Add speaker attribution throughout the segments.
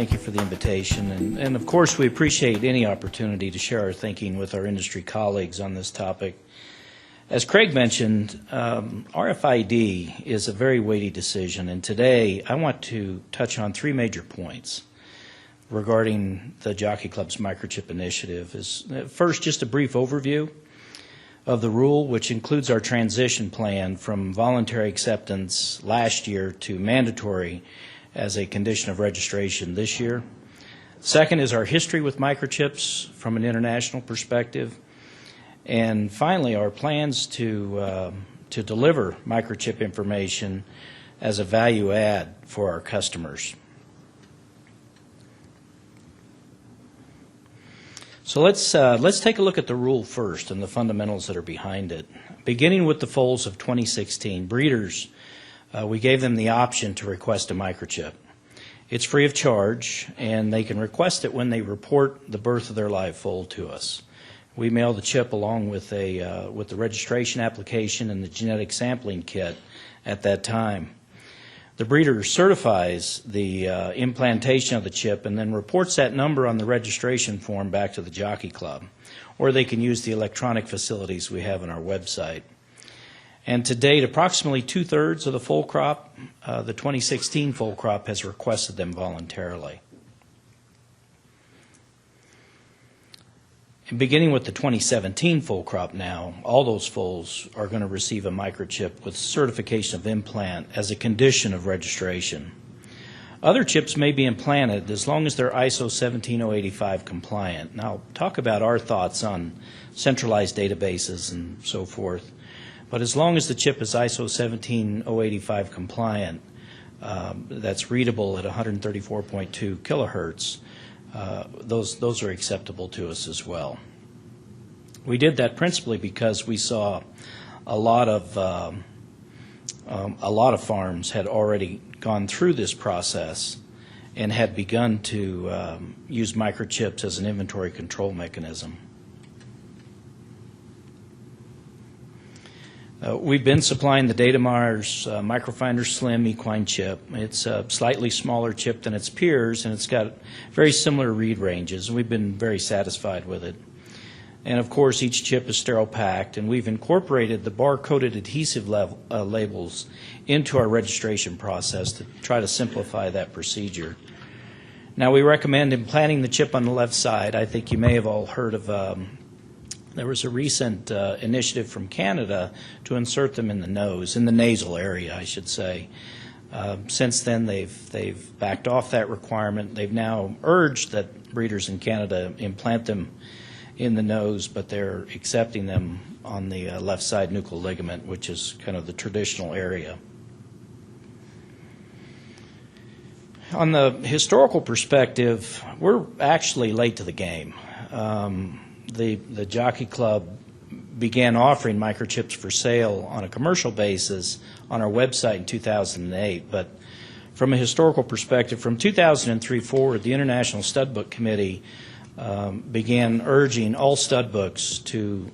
Speaker 1: Thank you for the invitation. And of course, we appreciate any opportunity to share our thinking with our industry colleagues on this topic. As Craig mentioned, RFID is a very weighty decision, and today I want to touch on three major points regarding the Jockey Club's microchip initiative. First, just a brief overview of the rule, which includes our transition plan from voluntary acceptance last year to mandatory as a condition of registration this year. Second is our history with microchips from an international perspective. And finally, our plans to deliver microchip information as a value add for our customers. So let's take a look at the rule first and the fundamentals that are behind it. Beginning with the foals of 2016, breeders, we gave them the option to request a microchip. It's free of charge, and they can request it when they report the birth of their live foal to us. We mail the chip along with the registration application and the genetic sampling kit at that time. The breeder certifies the implantation of the chip and then reports that number on the registration form back to the Jockey Club, or they can use the electronic facilities we have on our website. And to date, approximately 2/3 of the foal crop, the 2016 foal crop, has requested them voluntarily. And beginning with the 2017 foal crop now, all those foals are going to receive a microchip with certification of implant as a condition of registration. Other chips may be implanted as long as they're ISO 17085 compliant. Now, I'll talk about our thoughts on centralized databases and so forth. But as long as the chip is ISO 17085 compliant, that's readable at 134.2 kilohertz, those are acceptable to us as well. We did that principally because we saw a lot of farms had already gone through this process and had begun to use microchips as an inventory control mechanism. We've been supplying the Datamars Microfinder Slim Equine chip. It's a slightly smaller chip than its peers, and it's got very similar read ranges, and we've been very satisfied with it. And of course, each chip is sterile packed, and we've incorporated the bar-coded adhesive labels into our registration process to try to simplify that procedure. Now, we recommend implanting the chip on the left side. I think you may have all heard of there was a recent initiative from Canada to insert them in the nose, in the nasal area, I should say. Since then, they've backed off that requirement. They've now urged that breeders in Canada implant them in the nose, but they're accepting them on the left side nuchal ligament, which is kind of the traditional area. On the historical perspective, we're actually late to the game. The Jockey Club began offering microchips for sale on a commercial basis on our website in 2008. But from a historical perspective, from 2003 forward, the International Stud Book Committee began urging all stud books to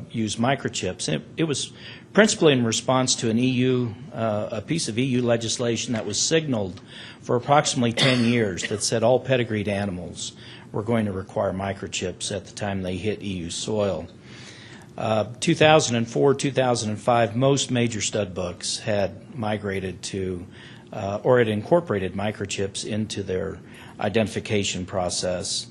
Speaker 1: use microchips. And it was principally in response to a piece of EU legislation that was signaled for approximately 10 years that said all pedigreed animals were going to require microchips at the time they hit EU soil. 2004, 2005, most major stud books had migrated to or had incorporated microchips into their identification process.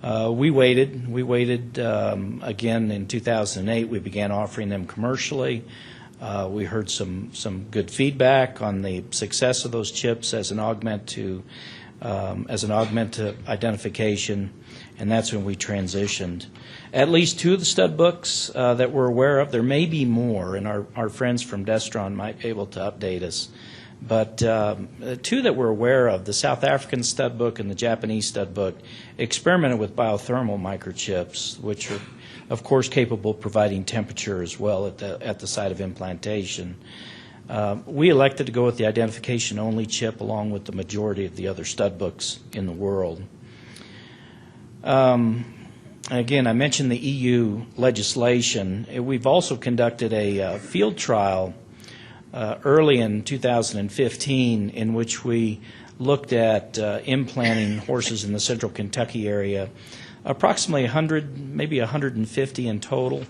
Speaker 1: We waited again in 2008. We began offering them commercially. We heard some good feedback on the success of those chips as an augment to identification, and that's when we transitioned. At least two of the stud books that we're aware of, there may be more, and our friends from Destron might be able to update us, but two that we're aware of, the South African stud book and the Japanese stud book, experimented with biothermal microchips, which are, of course, capable of providing temperature as well at the site of implantation. We elected to go with the identification-only chip along with the majority of the other stud books in the world. Again, I mentioned the EU legislation. We've also conducted a field trial early in 2015 in which we looked at implanting horses in the central Kentucky area, approximately 100, maybe 150 in total,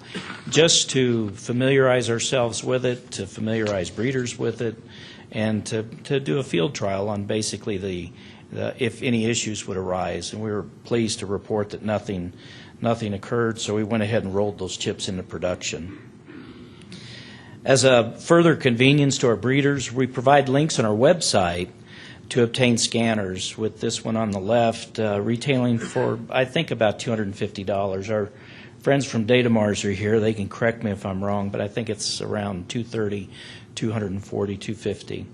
Speaker 1: just to familiarize ourselves with it, to familiarize breeders with it, and to do a field trial on basically if any issues would arise. And we were pleased to report that nothing occurred, so we went ahead and rolled those chips into production. As a further convenience to our breeders, we provide links on our website to obtain scanners, with this one on the left retailing for, I think, about $250. Our friends from Datamars are here. They can correct me if I'm wrong, but I think it's around $230, $240, $250.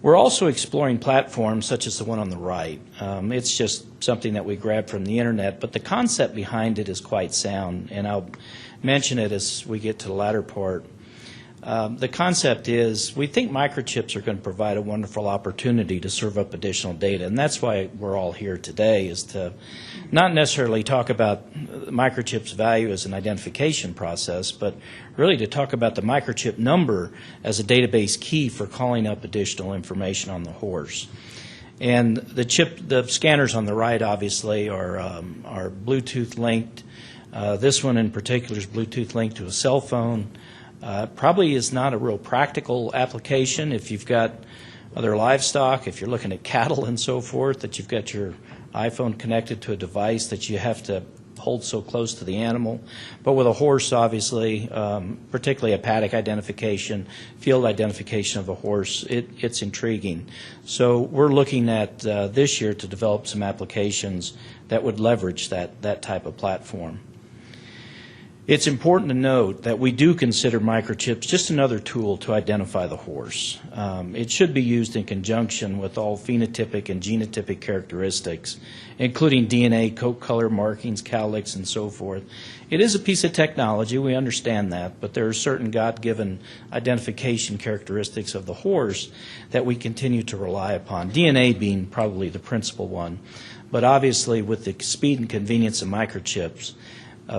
Speaker 1: We're also exploring platforms such as the one on the right. It's just something that we grabbed from the internet, but the concept behind it is quite sound, and I'll mention it as we get to the latter part. The concept is we think microchips are going to provide a wonderful opportunity to serve up additional data, and that's why we're all here today, is to not necessarily talk about microchips' value as an identification process, but really to talk about the microchip number as a database key for calling up additional information on the horse. And the scanners on the right obviously are Bluetooth linked. This one in particular is Bluetooth linked to a cell phone. Probably is not a real practical application if you've got other livestock, if you're looking at cattle and so forth, that you've got your iPhone connected to a device that you have to hold so close to the animal. But with a horse, obviously, particularly a paddock identification, field identification of a horse, it's intriguing. So we're looking at this year to develop some applications that would leverage that type of platform. It's important to note that we do consider microchips just another tool to identify the horse. It should be used in conjunction with all phenotypic and genotypic characteristics, including DNA, coat color, markings, cowlicks, and so forth. It is a piece of technology, we understand that, but there are certain God-given identification characteristics of the horse that we continue to rely upon, DNA being probably the principal one. But obviously, with the speed and convenience of microchips,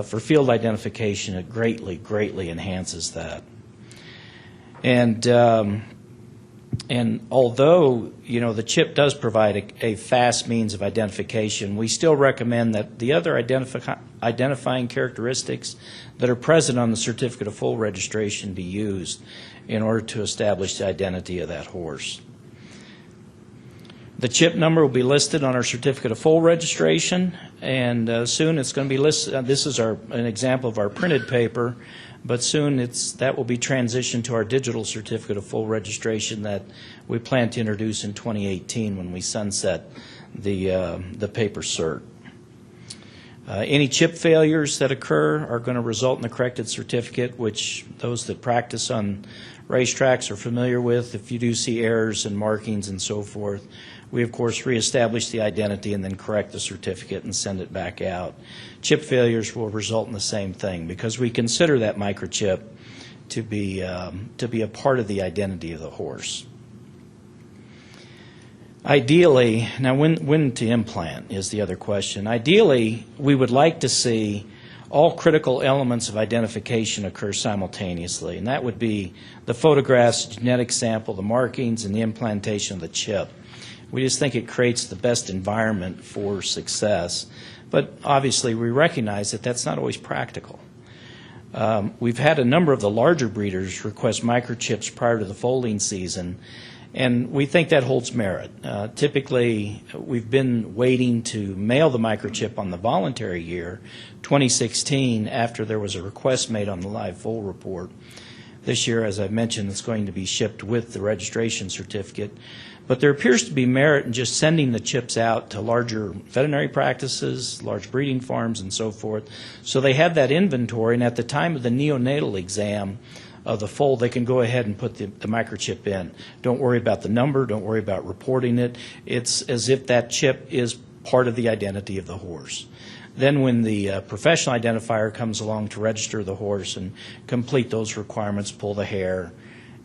Speaker 1: for field identification, it greatly enhances that. And although the chip does provide a fast means of identification, we still recommend that the other identifying characteristics that are present on the certificate of full registration be used in order to establish the identity of that horse. The chip number will be listed on our certificate of full registration, and soon it's going to be listed. This is an example of our printed paper, but soon that will be transitioned to our digital certificate of full registration that we plan to introduce in 2018 when we sunset the paper cert. Any chip failures that occur are going to result in the corrected certificate, which those that practice on racetracks are familiar with. If you do see errors and markings and so forth, we, of course, reestablish the identity and then correct the certificate and send it back out. Chip failures will result in the same thing because we consider that microchip to be a part of the identity of the horse. Ideally, now when to implant is the other question. Ideally, we would like to see all critical elements of identification occur simultaneously, and that would be the photographs, genetic sample, the markings, and the implantation of the chip. We just think it creates the best environment for success. But obviously, we recognize that that's not always practical. We've had a number of the larger breeders request microchips prior to the foaling season, and we think that holds merit. Typically, we've been waiting to mail the microchip on the voluntary year, 2016, after there was a request made on the live foal report. This year, as I mentioned, it's going to be shipped with the registration certificate. But there appears to be merit in just sending the chips out to larger veterinary practices, large breeding farms, and so forth, so they have that inventory, and at the time of the neonatal exam of the foal, they can go ahead and put the microchip in. Don't worry about the number. Don't worry about reporting it. It's as if that chip is part of the identity of the horse. Then when the professional identifier comes along to register the horse and complete those requirements, pull the hair,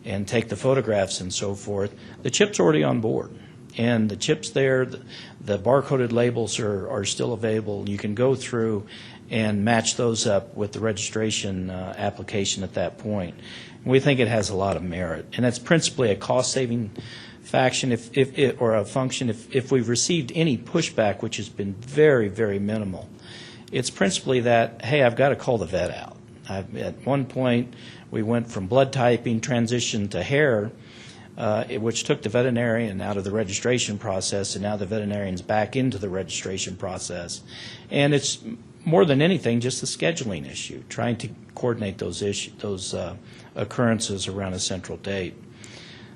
Speaker 1: and take the photographs and so forth, the chip's already on board. And the chip's there, the barcoded labels are still available. You can go through and match those up with the registration application at that point. And we think it has a lot of merit. And that's principally a cost-saving faction or a function, if we've received any pushback, which has been very, very minimal, it's principally that, hey, I've got to call the vet out. At one point, we went from blood typing, transition to hair, which took the veterinarian out of the registration process, and now the veterinarian's back into the registration process. And it's more than anything just a scheduling issue, trying to coordinate those occurrences around a central date.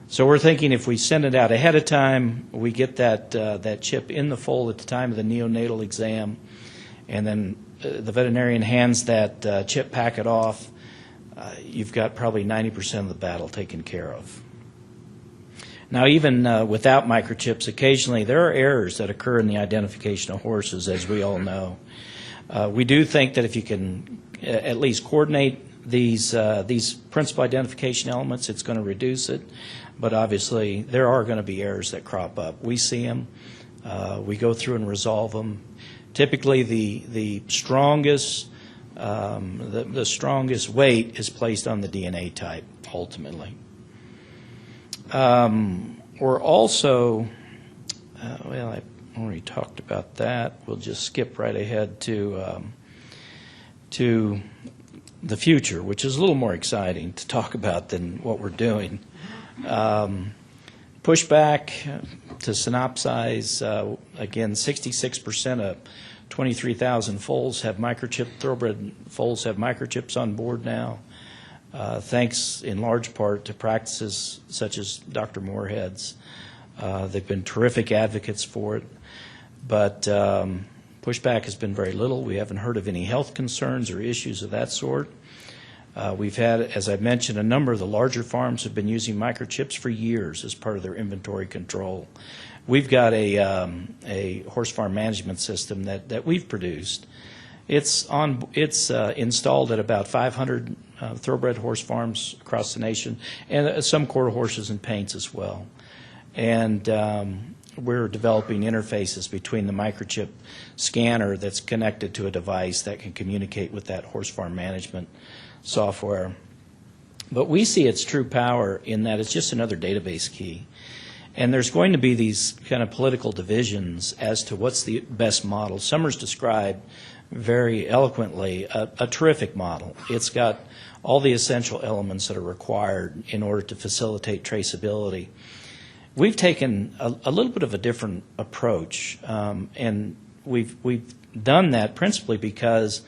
Speaker 1: So we're thinking if we send it out ahead of time, we get that chip in the foal at the time of the neonatal exam, and then the veterinarian hands that chip packet off, you've got probably 90% of the battle taken care of. Now, even without microchips, occasionally there are errors that occur in the identification of horses, as we all know. We do think that if you can at least coordinate these principal identification elements, it's going to reduce it. But obviously, there are going to be errors that crop up. We see them. We go through and resolve them. Typically, the strongest weight is placed on the DNA type, ultimately. We're also, well, I already talked about that. We'll just skip right ahead to the future, which is a little more exciting to talk about than what we're doing. Pushback to synopsize, again, 66% of 23,000 foals have microchip, thoroughbred foals have microchips on board now, thanks in large part to practices such as Dr. Moorhead's. They've been terrific advocates for it, but pushback has been very little. We haven't heard of any health concerns or issues of that sort. We've had, as I mentioned, a number of the larger farms have been using microchips for years as part of their inventory control. We've got a horse farm management system that we've produced. It's installed at about 500 thoroughbred horse farms across the nation, and some quarter horses and paints as well. And we're developing interfaces between the microchip scanner that's connected to a device that can communicate with that horse farm management software. But we see its true power in that it's just another database key. And there's going to be these kind of political divisions as to what's the best model. Summers described very eloquently a terrific model. It's got all the essential elements that are required in order to facilitate traceability. We've taken a little bit of a different approach, and we've done that principally because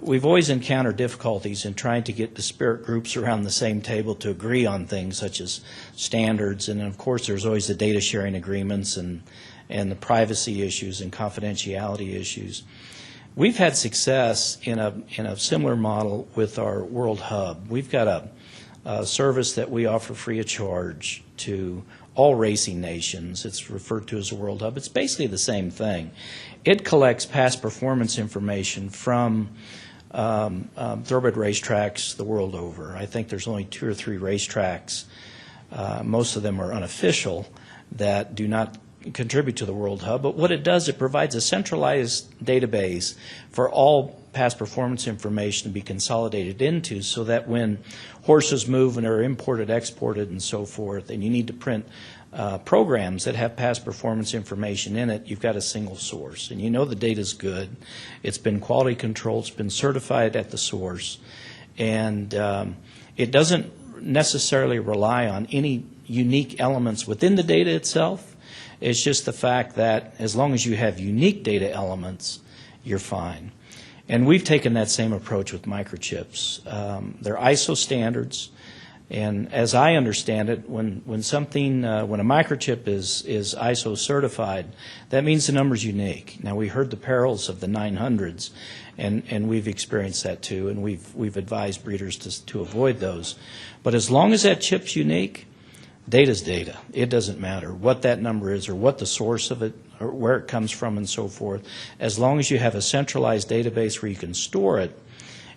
Speaker 1: we've always encountered difficulties in trying to get disparate groups around the same table to agree on things such as standards, and of course there's always the data sharing agreements and the privacy issues and confidentiality issues. We've had success in a similar model with our World Hub. We've got a service that we offer free of charge to all racing nations. It's referred to as a World Hub. It's basically the same thing. It collects past performance information from thoroughbred racetracks the world over. I think there's only 2 or 3 racetracks. Most of them are unofficial that do not contribute to the World Hub. But what it does, it provides a centralized database for all past performance information to be consolidated into, so that when horses move and are imported, exported, and so forth, and you need to print programs that have past performance information in it, you've got a single source. And you know the data's good. It's been quality controlled. It's been certified at the source. And it doesn't necessarily rely on any unique elements within the data itself. It's just the fact that as long as you have unique data elements, you're fine. And we've taken that same approach with microchips. They're ISO standards, and as I understand it, when a microchip is ISO certified, that means the number's unique. Now, we heard the perils of the 900s, and we've experienced that too, and we've advised breeders to avoid those. But as long as that chip's unique, data's data. It doesn't matter what that number is or what the source of it or where it comes from and so forth. As long as you have a centralized database where you can store it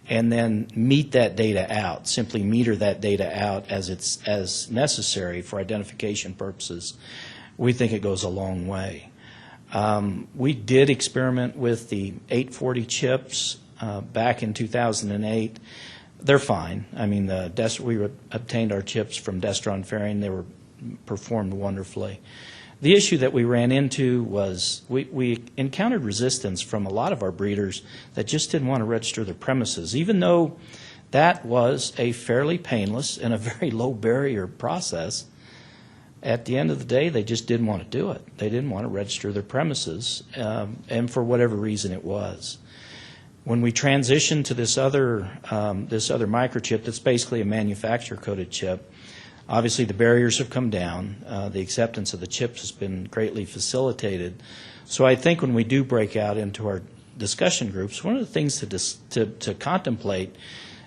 Speaker 1: and then meet that data out, simply meter that data out as necessary for identification purposes, we think it goes a long way. We did experiment with the 840 chips back in 2008. They're fine. I mean, we obtained our chips from Destron Fairing. They were performed wonderfully. The issue that we ran into was we encountered resistance from a lot of our breeders that just didn't want to register their premises, even though that was a fairly painless and a very low barrier process. At the end of the day, they just didn't want to do it. They didn't want to register their premises, and for whatever reason it was. When we transitioned to this other microchip that's basically a manufacturer-coded chip, obviously the barriers have come down. The acceptance of the chips has been greatly facilitated. So I think when we do break out into our discussion groups, one of the things to contemplate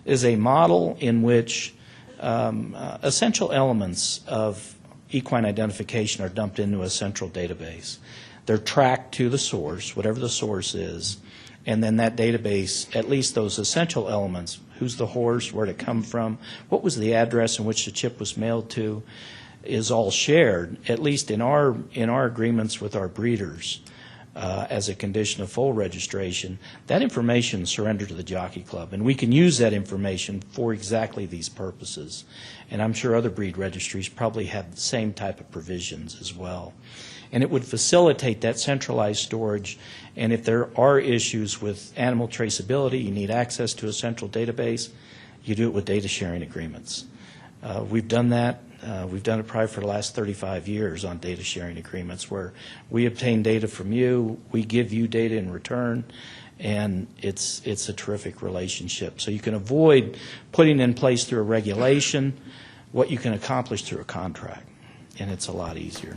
Speaker 1: is a model in which essential elements of equine identification are dumped into a central database. They're tracked to the source, whatever the source is, and then that database, at least those essential elements, who's the horse, where did it come from, what was the address in which the chip was mailed to, is all shared, at least in our agreements with our breeders as a condition of full registration. That information is surrendered to the Jockey Club, and we can use that information for exactly these purposes. And I'm sure other breed registries probably have the same type of provisions as well. And it would facilitate that centralized storage. And if there are issues with animal traceability, you need access to a central database, you do it with data sharing agreements. We've done that. We've done it probably for the last 35 years on data sharing agreements, where we obtain data from you, we give you data in return, and it's a terrific relationship. So you can avoid putting in place through a regulation what you can accomplish through a contract, and it's a lot easier.